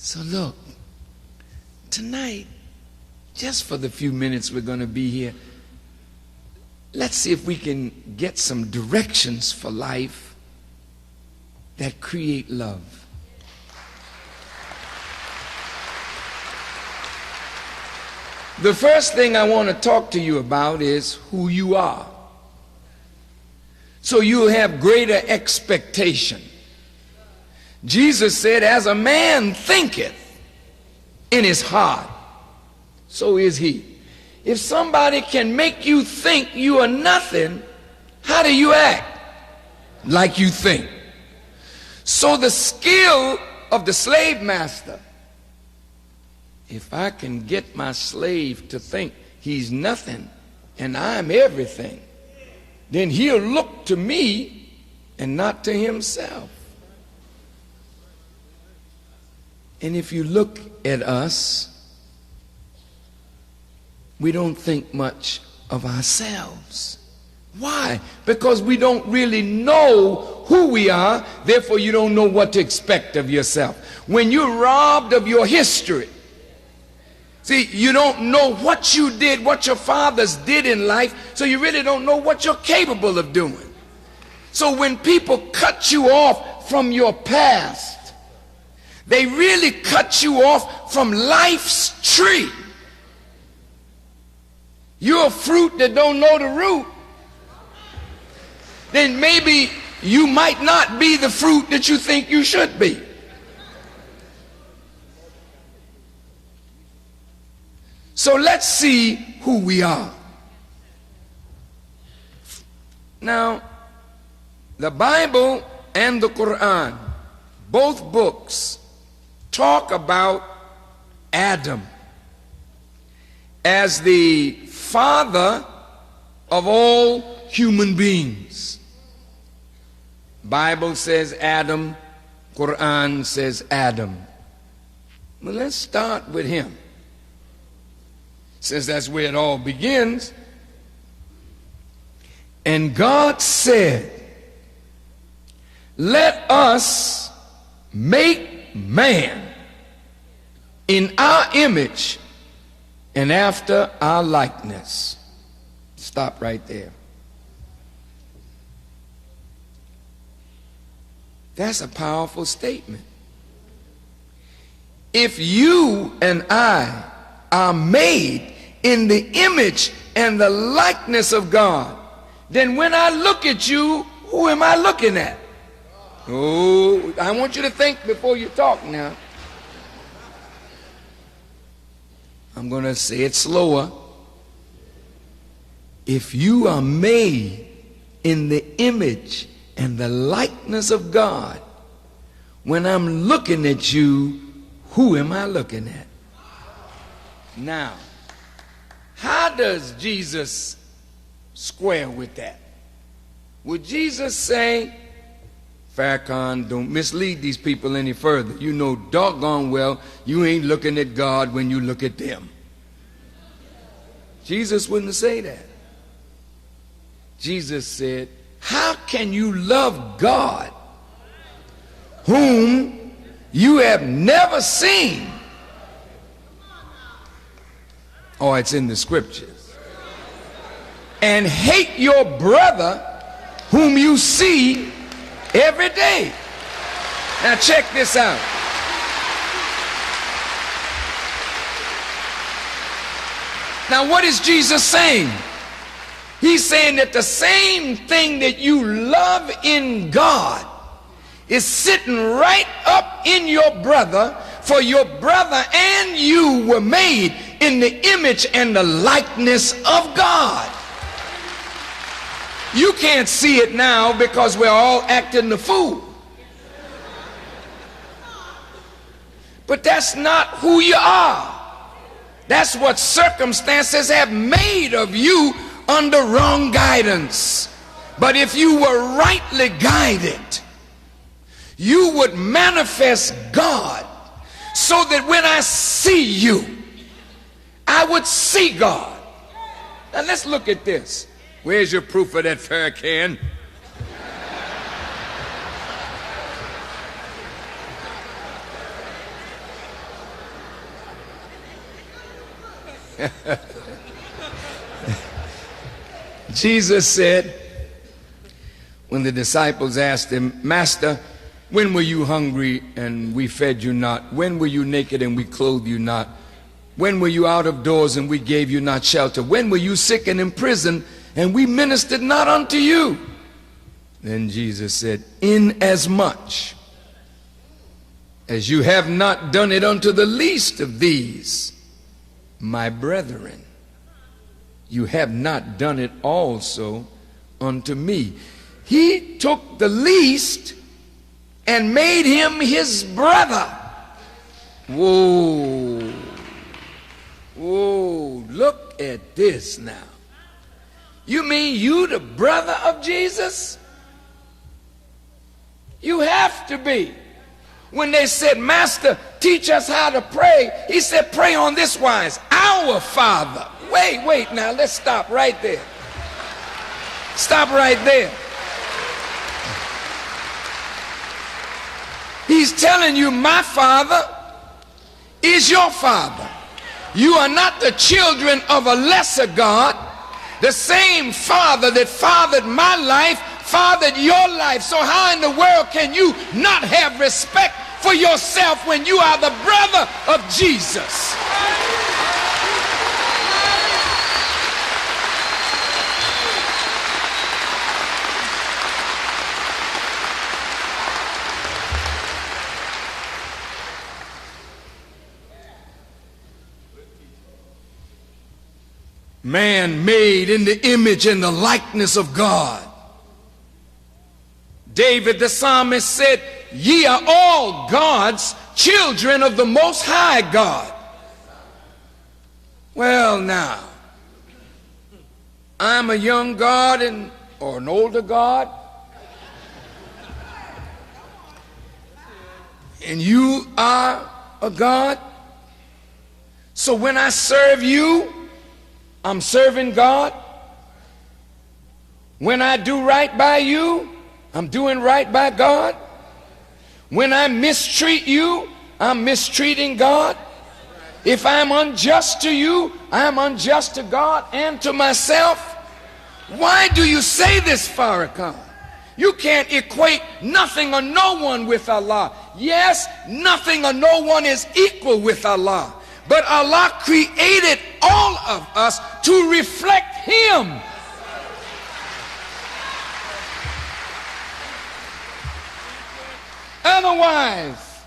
So look, tonight, just for the few minutes we're going to be here, let's see if we can get some directions for life that create love. The first thing I want to talk to you about is who you are. So you'll have greater expectation. Jesus said, as a man thinketh in his heart, so is he. If somebody can make you think you are nothing, how do you act? Like you think. So the skill of the slave master, if I can get my slave to think he's nothing and I'm everything, then he'll look to me and not to himself. And if you look at us, we don't think much of ourselves. Why? Because we don't really know who we are, therefore you don't know what to expect of yourself. When you're robbed of your history, see, you don't know what you did, what your fathers did in life, so you really don't know what you're capable of doing. So when people cut you off from your past, they really cut you off from life's tree. You're a fruit that don't know the root. Then maybe you might not be the fruit that you think you should be. So let's see who we are. Now, the Bible and the Quran, both books, talk about Adam as the father of all human beings. Bible says Adam, Quran says Adam. Well, let's start with him, since that's where it all begins. And God said, let us make man in our image and after our likeness. Stop right there. That's a powerful statement. If you and I are made in the image and the likeness of God, then when I look at you, who am I looking at? Oh, I want you to think before you talk now. I'm going to say it slower. If you are made in the image and the likeness of God, when I'm looking at you, who am I looking at? Now, how does Jesus square with that? Would Jesus say, Farrakhan, don't mislead these people any further. You know doggone well you ain't looking at God when you look at them. Jesus wouldn't say that. Jesus said, how can you love God whom you have never seen? Oh, it's in the scriptures. And hate your brother whom you see every day. Now check this out. Now what is Jesus saying? He's saying that the same thing that you love in God is sitting right up in your brother, for your brother and you were made in the image and the likeness of God. You can't see it now because we're all acting the fool. But that's not who you are. That's what circumstances have made of you under wrong guidance. But if you were rightly guided, you would manifest God so that when I see you, I would see God. Now let's look at this. Where's your proof of that, Farrakhan? Jesus said, when the disciples asked him, Master, when were you hungry and we fed you not? When were you naked and we clothed you not? When were you out of doors and we gave you not shelter? When were you sick and in prison and we ministered not unto you? Then Jesus said, inasmuch as you have not done it unto the least of these, my brethren, you have not done it also unto me. He took the least and made him his brother. Whoa. Whoa, look at this now. You mean you the brother of Jesus? You have to be. When they said, Master, teach us how to pray, he said, pray on this wise, our Father. Wait, now let's stop right there. Stop right there. He's telling you, my Father is your Father. You are not the children of a lesser God. The same Father that fathered my life fathered your life. So how in the world can you not have respect for yourself when you are the brother of Jesus? Man made in the image and the likeness of God. David the psalmist said, ye are all God's children of the Most High God. Well now, I'm a young God or an older God, and you are a God. So when I serve you, I'm serving God. When I do right by you, I'm doing right by God. When I mistreat you, I'm mistreating God. If I'm unjust to you, I'm unjust to God and to myself. Why do you say this, Farrakhan? You can't equate nothing or no one with Allah. Yes, nothing or no one is equal with Allah. But Allah created all of us to reflect Him. Otherwise,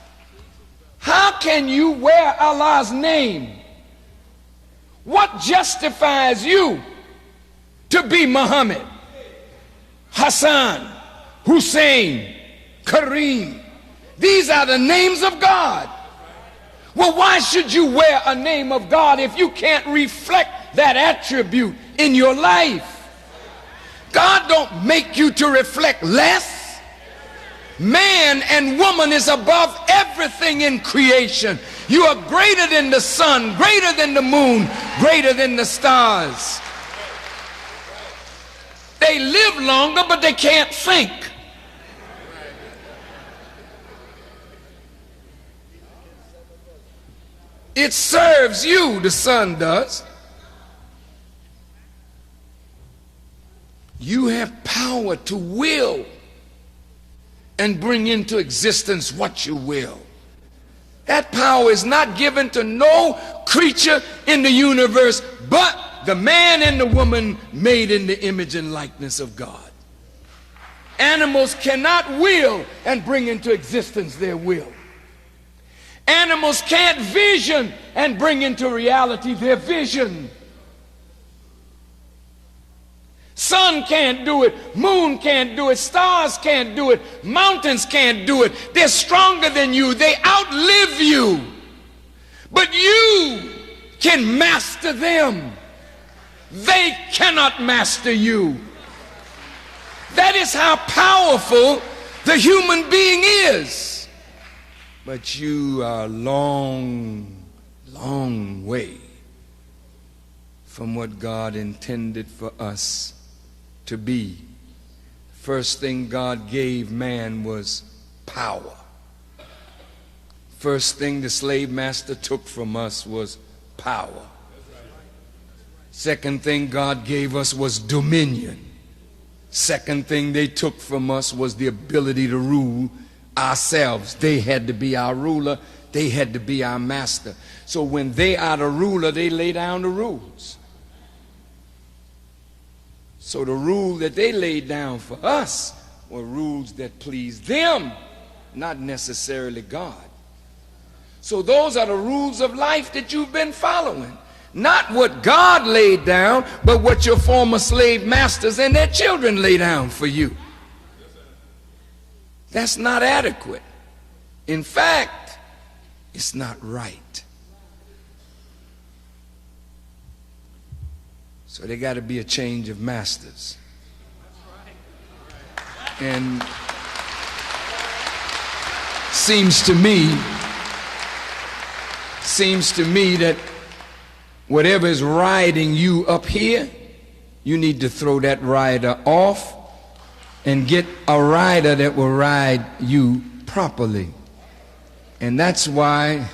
how can you wear Allah's name? What justifies you to be Muhammad, Hassan, Hussein, Kareem? These are the names of God. Well, why should you wear a name of God if you can't reflect that attribute in your life? God don't make you to reflect less. Man and woman is above everything in creation. You are greater than the sun, greater than the moon, greater than the stars. They live longer, but they can't think. It serves you, the sun does. You have power to will and bring into existence what you will. That power is not given to no creature in the universe but the man and the woman made in the image and likeness of God. Animals cannot will and bring into existence their will. Animals can't vision and bring into reality their vision. Sun can't do it, moon can't do it, stars can't do it, mountains can't do it. They're stronger than you, they outlive you. But you can master them. They cannot master you. That is how powerful the human being is. But you are a long, long way from what God intended for us to be. First thing God gave man was power. First thing the slave master took from us was power. Second thing God gave us was dominion. Second thing they took from us was the ability to rule ourselves. They had to be our ruler. They had to be our master. So when they are the ruler, they lay down the rules. So the rule that they laid down for us were rules that pleased them, not necessarily God. So those are the rules of life that you've been following. Not what God laid down, but what your former slave masters and their children lay down for you. That's not adequate. In fact, it's not right. So there got to be a change of masters. And seems to me that whatever is riding you up here, you need to throw that rider off and get a rider that will ride you properly. And that's why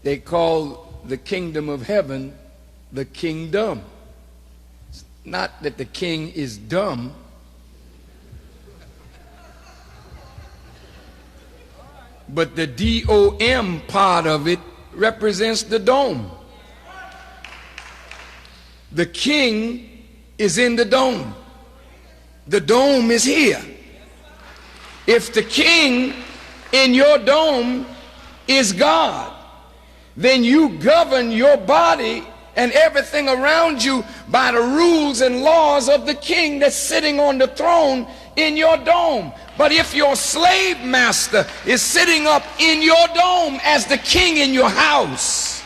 they call the kingdom of heaven the kingdom. It's not that the king is dumb. But the D-O-M part of it represents the dome. The king is in the dome. The dome is here. If the king in your dome is God, then you govern your body and everything around you by the rules and laws of the king that's sitting on the throne in your dome. But if your slave master is sitting up in your dome as the king in your house,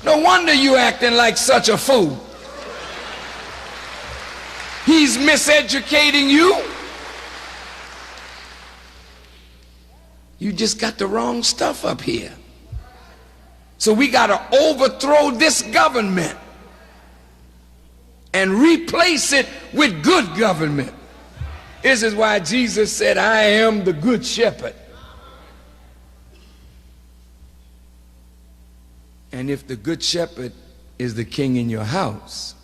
no wonder you acting like such a fool. He's miseducating you. You just got the wrong stuff up here. So we got to overthrow this government and replace it with good government. This is why Jesus said, I am the good shepherd. And if the good shepherd is the king in your house,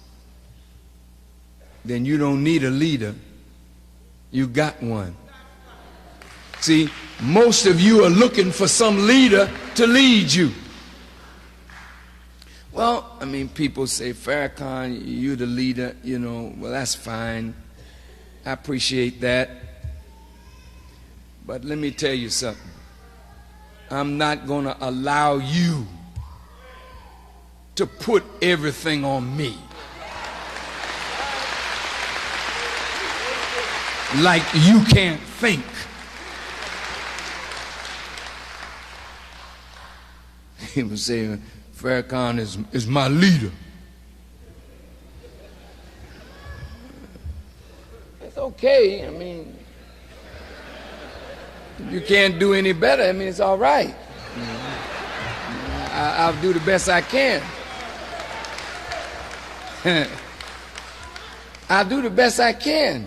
then you don't need a leader. You got one. See, most of you are looking for some leader to lead you. Well, I mean, people say, Farrakhan, you're the leader, you know, well, that's fine. I appreciate that. But let me tell you something. I'm not going to allow you to put everything on me. Like you can't think. He was saying, Farrakhan is my leader. It's okay. I mean, if you can't do any better, I mean, it's all right. I'll do the best I can. I'll do the best I can.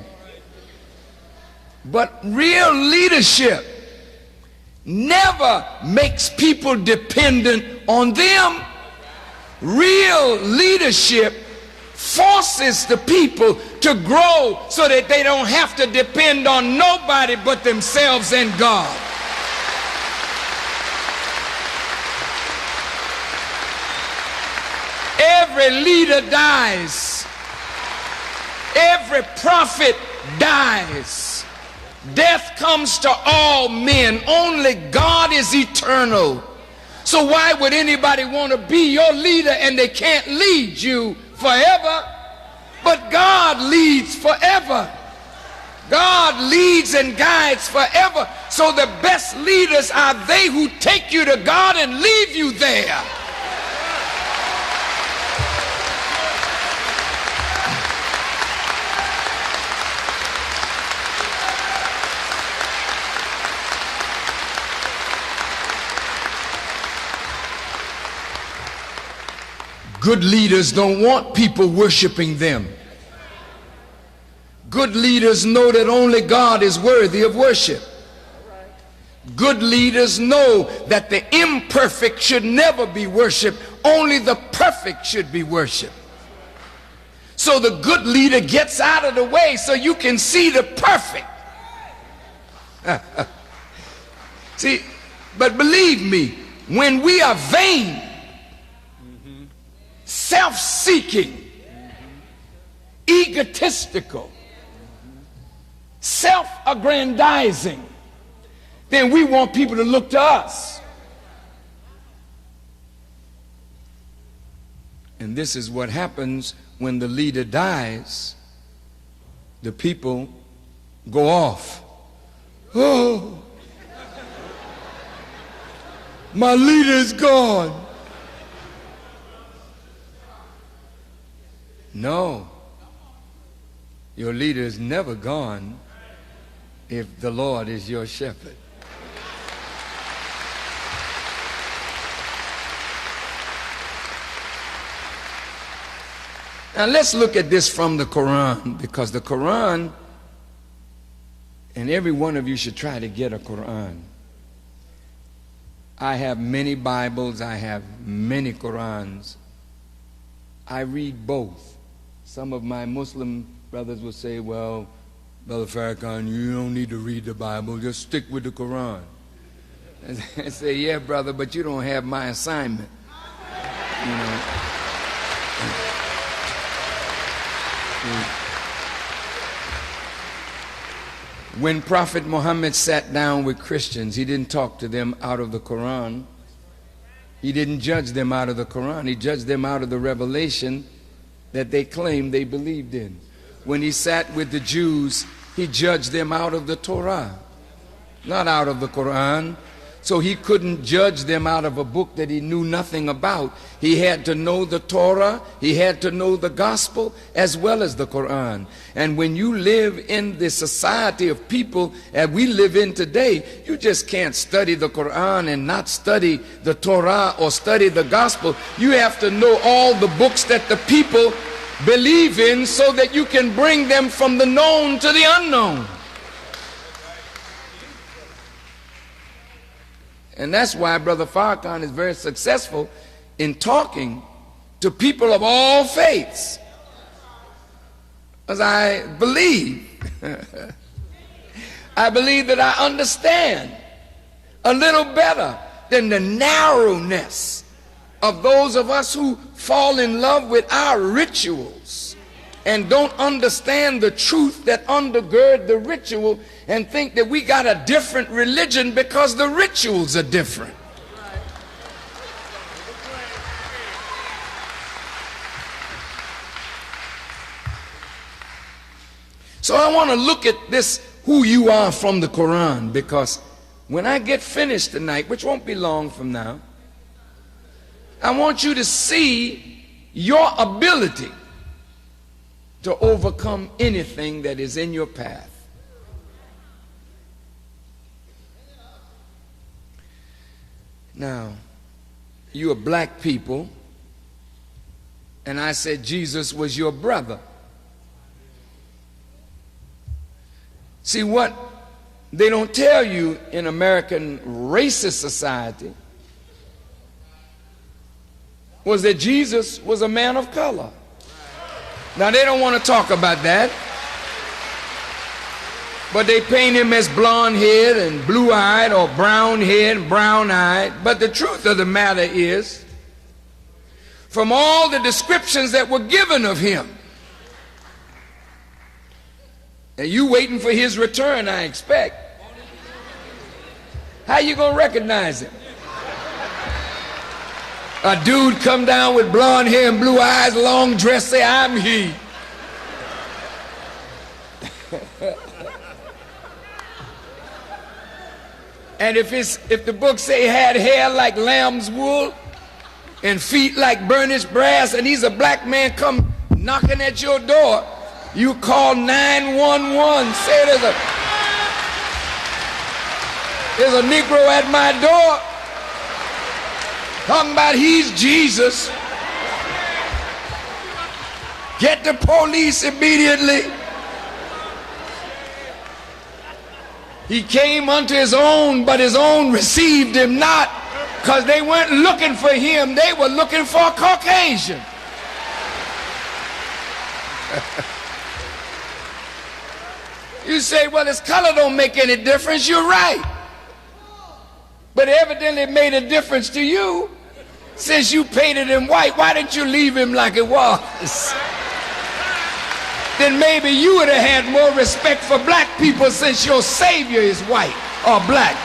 But real leadership never makes people dependent on them. Real leadership forces the people to grow so that they don't have to depend on nobody but themselves and God. Every leader dies. Every prophet dies. Death comes to all men. Only God is eternal. So why would anybody want to be your leader and they can't lead you forever? But God leads forever. God leads and guides forever. So the best leaders are they who take you to God and leave you there. Good leaders don't want people worshiping them. Good leaders know that only God is worthy of worship. Good leaders know that the imperfect should never be worshiped. only the perfect should be worshiped. So the good leader gets out of the way so you can see the perfect. See, but believe me, when we are vain, self-seeking, egotistical, self-aggrandizing, then we want people to look to us. And this is what happens when the leader dies. The people go off. Oh, my leader is gone. No, your leader is never gone if the Lord is your shepherd. Now let's look at this from the Quran, because the Quran, and every one of you should try to get a Quran. I have many Bibles, I have many Qurans. I read both. Some of my Muslim brothers will say, well, Brother Farrakhan, you don't need to read the Bible, just stick with the Quran. I say, yeah, brother, but you don't have my assignment. You know. When Prophet Muhammad sat down with Christians, he didn't talk to them out of the Quran. He didn't judge them out of the Quran. He judged them out of the revelation that they claimed they believed in. When he sat with the Jews, he judged them out of the Torah, not out of the Quran. So he couldn't judge them out of a book that he knew nothing about. He had to know the Torah, he had to know the gospel as well as the Quran. And when you live in the society of people that we live in today, you just can't study the Quran and not study the Torah or study the gospel. You have to know all the books that the people believe in so that you can bring them from the known to the unknown. And that's why Brother Farrakhan is very successful in talking to people of all faiths. Because I believe, I believe that I understand a little better than the narrowness of those of us who fall in love with our rituals and don't understand the truth that undergird the ritual and think that we got a different religion because the rituals are different. So I want to look at this, who you are from the Quran, because when I get finished tonight, which won't be long from now, I want you to see your ability to overcome anything that is in your path. Now, you are black people, and I said Jesus was your brother. See, what they don't tell you in American racist society was that Jesus was a man of color. Now, they don't want to talk about that, but they paint him as blonde-haired and blue-eyed, or brown-haired and brown-eyed. But the truth of the matter is, from all the descriptions that were given of him, and you waiting for his return, I expect, how you gonna recognize him? A dude come down with blonde hair and blue eyes, long dress, say, I'm he. And if the book say he had hair like lamb's wool and feet like burnished brass, and he's a black man come knocking at your door, you call 911. Say there's a Negro at my door talking about he's Jesus. Get the police immediately. He came unto his own, but his own received him not. Because they weren't looking for him, they were looking for a Caucasian. You say, well, his color don't make any difference. You're right. But evidently it made a difference to you. Since you painted him white, why didn't you leave him like it was? Then maybe you would have had more respect for black people since your savior is white or black.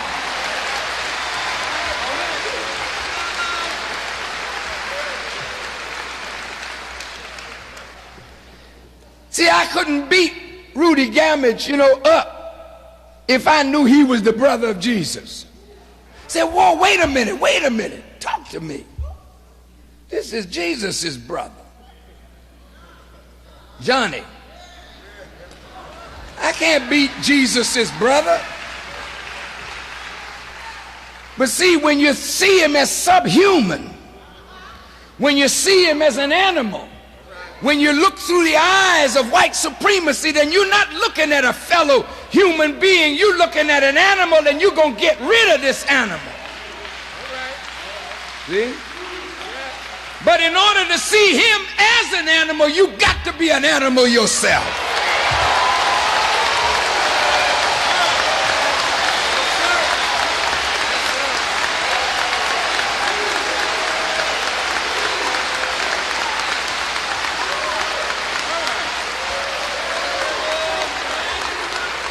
See, I couldn't beat Rudy Gamage, up if I knew he was the brother of Jesus. Said, whoa, wait a minute, talk to me. This is Jesus's brother, Johnny. I can't beat Jesus's brother. But see, when you see him as subhuman, when you see him as an animal, when you look through the eyes of white supremacy, then you're not looking at a fellow human being. You're looking at an animal, and you're going to get rid of this animal. See? But in order to see him as an animal, you got to be an animal yourself.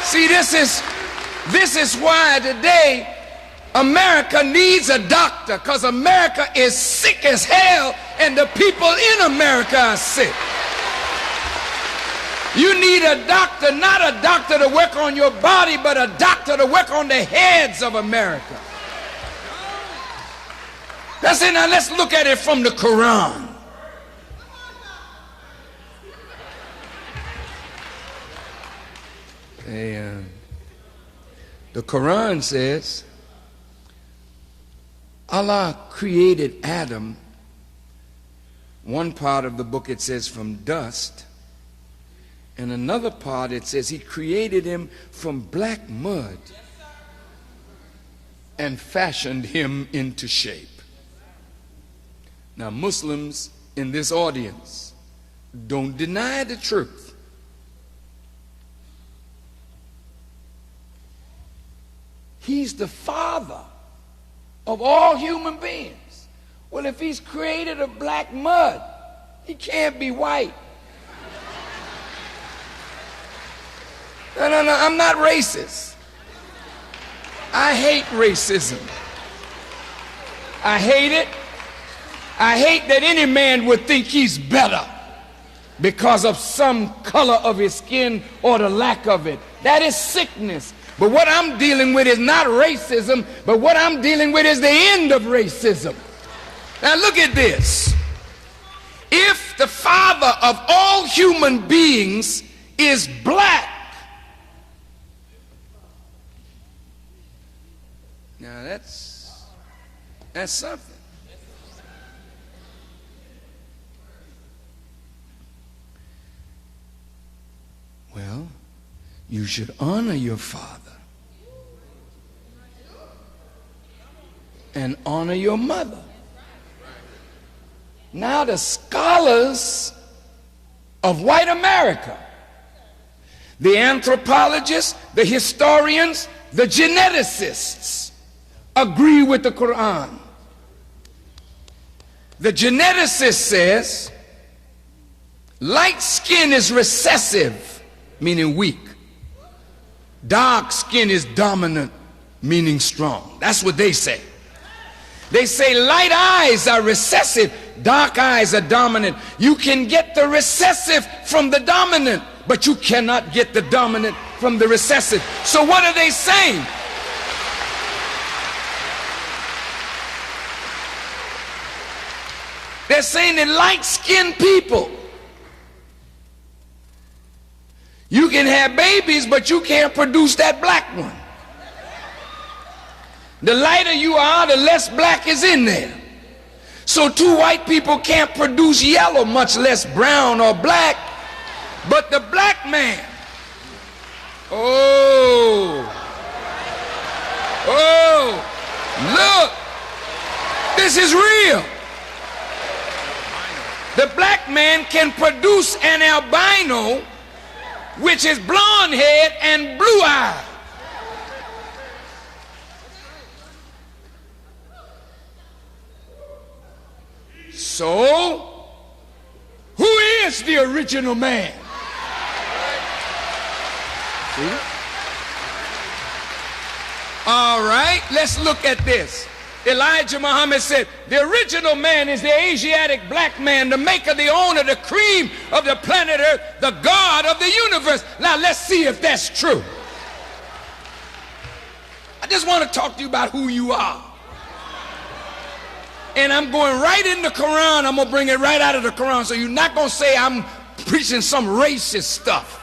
See, this is why today America needs a doctor, because America is sick as hell and the people in America are sick. You need a doctor, not a doctor to work on your body, but a doctor to work on the heads of America. That's it. Now let's look at it from the Quran. The Quran says Allah created Adam. One part of the book it says from dust, and another part it says he created him from black mud and fashioned him into shape. Now Muslims in this audience, don't deny the truth. He's the father of all human beings. Well, if he's created of black mud, he can't be white. No, I'm not racist. I hate racism. I hate it. I hate that any man would think he's better because of some color of his skin or the lack of it. That is sickness. But what I'm dealing with is not racism, but what I'm dealing with is the end of racism. Now look at this. If the father of all human beings is black, now that's something. Well, you should honor your father and honor your mother. Now the scholars of white America, the anthropologists, the historians, the geneticists agree with the Quran. The geneticist says light skin is recessive, meaning weak. Dark skin is dominant, meaning strong. That's what they say. They say light eyes are recessive, dark eyes are dominant. You can get the recessive from the dominant, but you cannot get the dominant from the recessive. So what are they saying? They're saying that light-skinned people, you can have babies, but you can't produce that black one. The lighter you are, the less black is in there. So two white people can't produce yellow, much less brown or black. But the black man, look, This is real. The black man can produce an albino, which is blonde head and blue eye. So, who is the original man? See? All right, let's look at this. Elijah Muhammad said, the original man is the Asiatic black man, the maker, the owner, the cream of the planet Earth, the God of the universe. Now let's see if that's true. I just want to talk to you about who you are. And I'm going right in the Quran. I'm going to bring it right out of the Quran. So you're not going to say I'm preaching some racist stuff.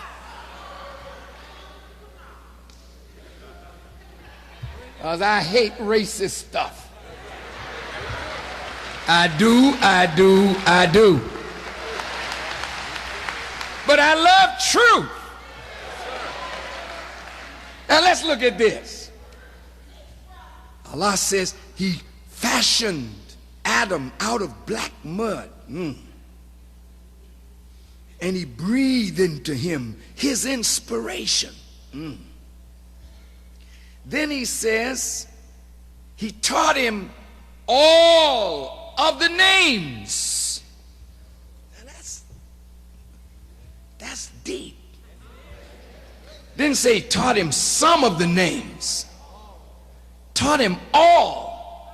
Because I hate racist stuff. I do. But I love truth. Now let's look at this. Allah says he fashioned Adam out of black mud. And he breathed into him his inspiration. Then he says he taught him all of the names. Now that's deep. Didn't say he taught him some of the names. Taught him all.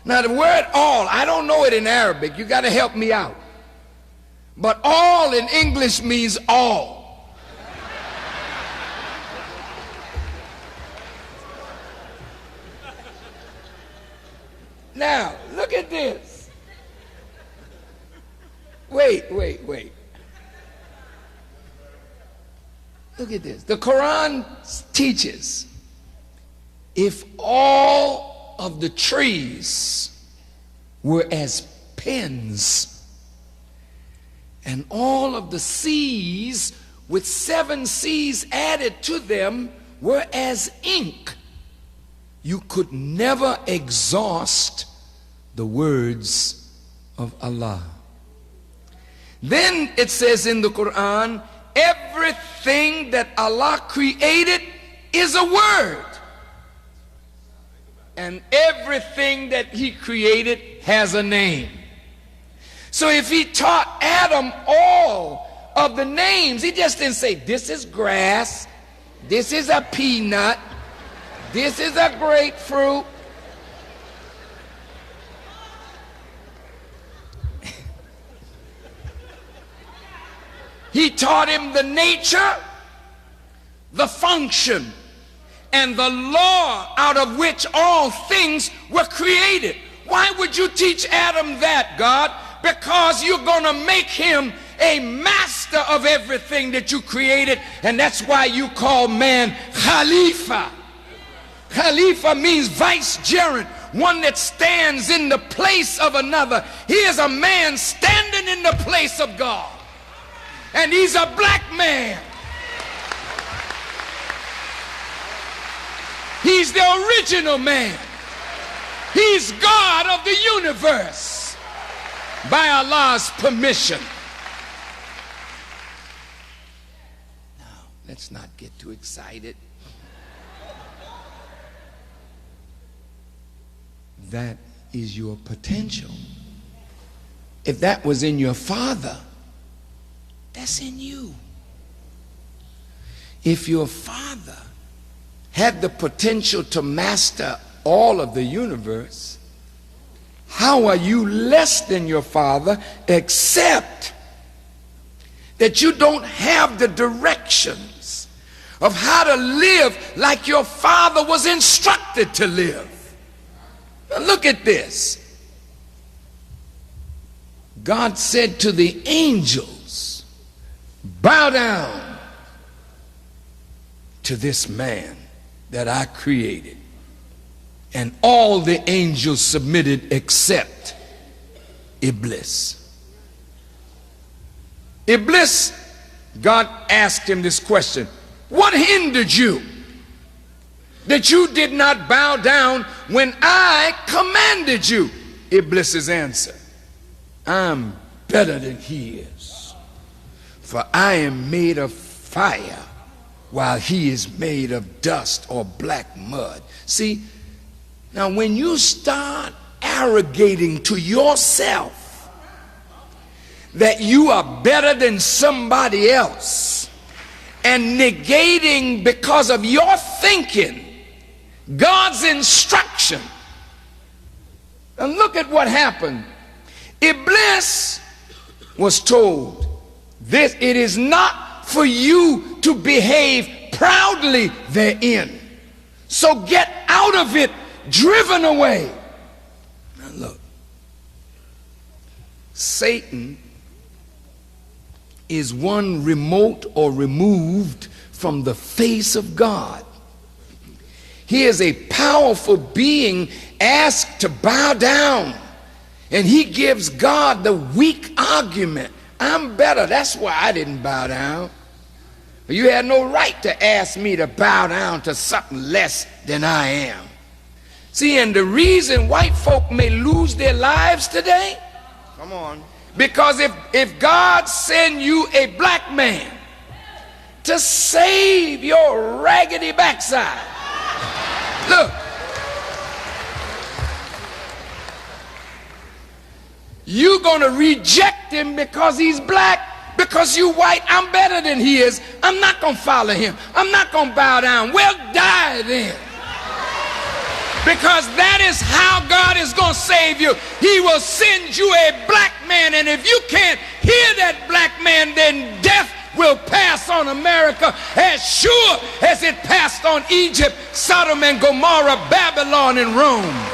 Now the word all, I don't know it in Arabic. You got to help me out. But all in English means all. Now, look at this. Wait. Look at this. The Quran teaches if all of the trees were as pens and all of the seas with 7 seas added to them were as ink, you could never exhaust the words of Allah. Then it says in the Quran, everything that Allah created is a word. And everything that he created has a name. So if he taught Adam all of the names, he just didn't say, this is grass, this is a peanut, this is a grapefruit. He taught him the nature, the function, and the law out of which all things were created. Why would you teach Adam that, God? Because you're going to make him a master of everything that you created, and that's why you call man Khalifa. Khalifa means vicegerent, one that stands in the place of another. He is a man standing in the place of God. And he's a black man. He's the original man. He's God of the universe by Allah's permission. Now, let's not get too excited. That is your potential. If that was in your father, that's in you. If your father had the potential to master all of the universe, how are you less than your father except that you don't have the directions of how to live like your father was instructed to live? Now look at this. God said to the angels, bow down to this man that I created. And all the angels submitted except Iblis. Iblis, God asked him this question: what hindered you that you did not bow down when I commanded you? Iblis's answer, I'm better than he is, for I am made of fire while he is made of dust or black mud. See, now when you start arrogating to yourself that you are better than somebody else and negating because of your thinking God's instruction, and look at what happened. Iblis was told this, it is not for you to behave proudly therein, so get out of it, driven away. Now look, Satan is one remote or removed from the face of God. He is a powerful being asked to bow down, and he gives God the weak argument, I'm better, that's why I didn't bow down. You had no right to ask me to bow down to something less than I am. See, and the reason white folk may lose their lives today, come on, because if God send you a black man to save your raggedy backside, look, you're gonna reject him because he's black. Because you white, I'm better than he is. I'm not gonna follow him. I'm not gonna bow down. Well, die then. Because that is how God is gonna save you. He will send you a black man, and if you can't hear that black man, then death will pass on America as sure as it passed on Egypt, Sodom and Gomorrah, Babylon and Rome.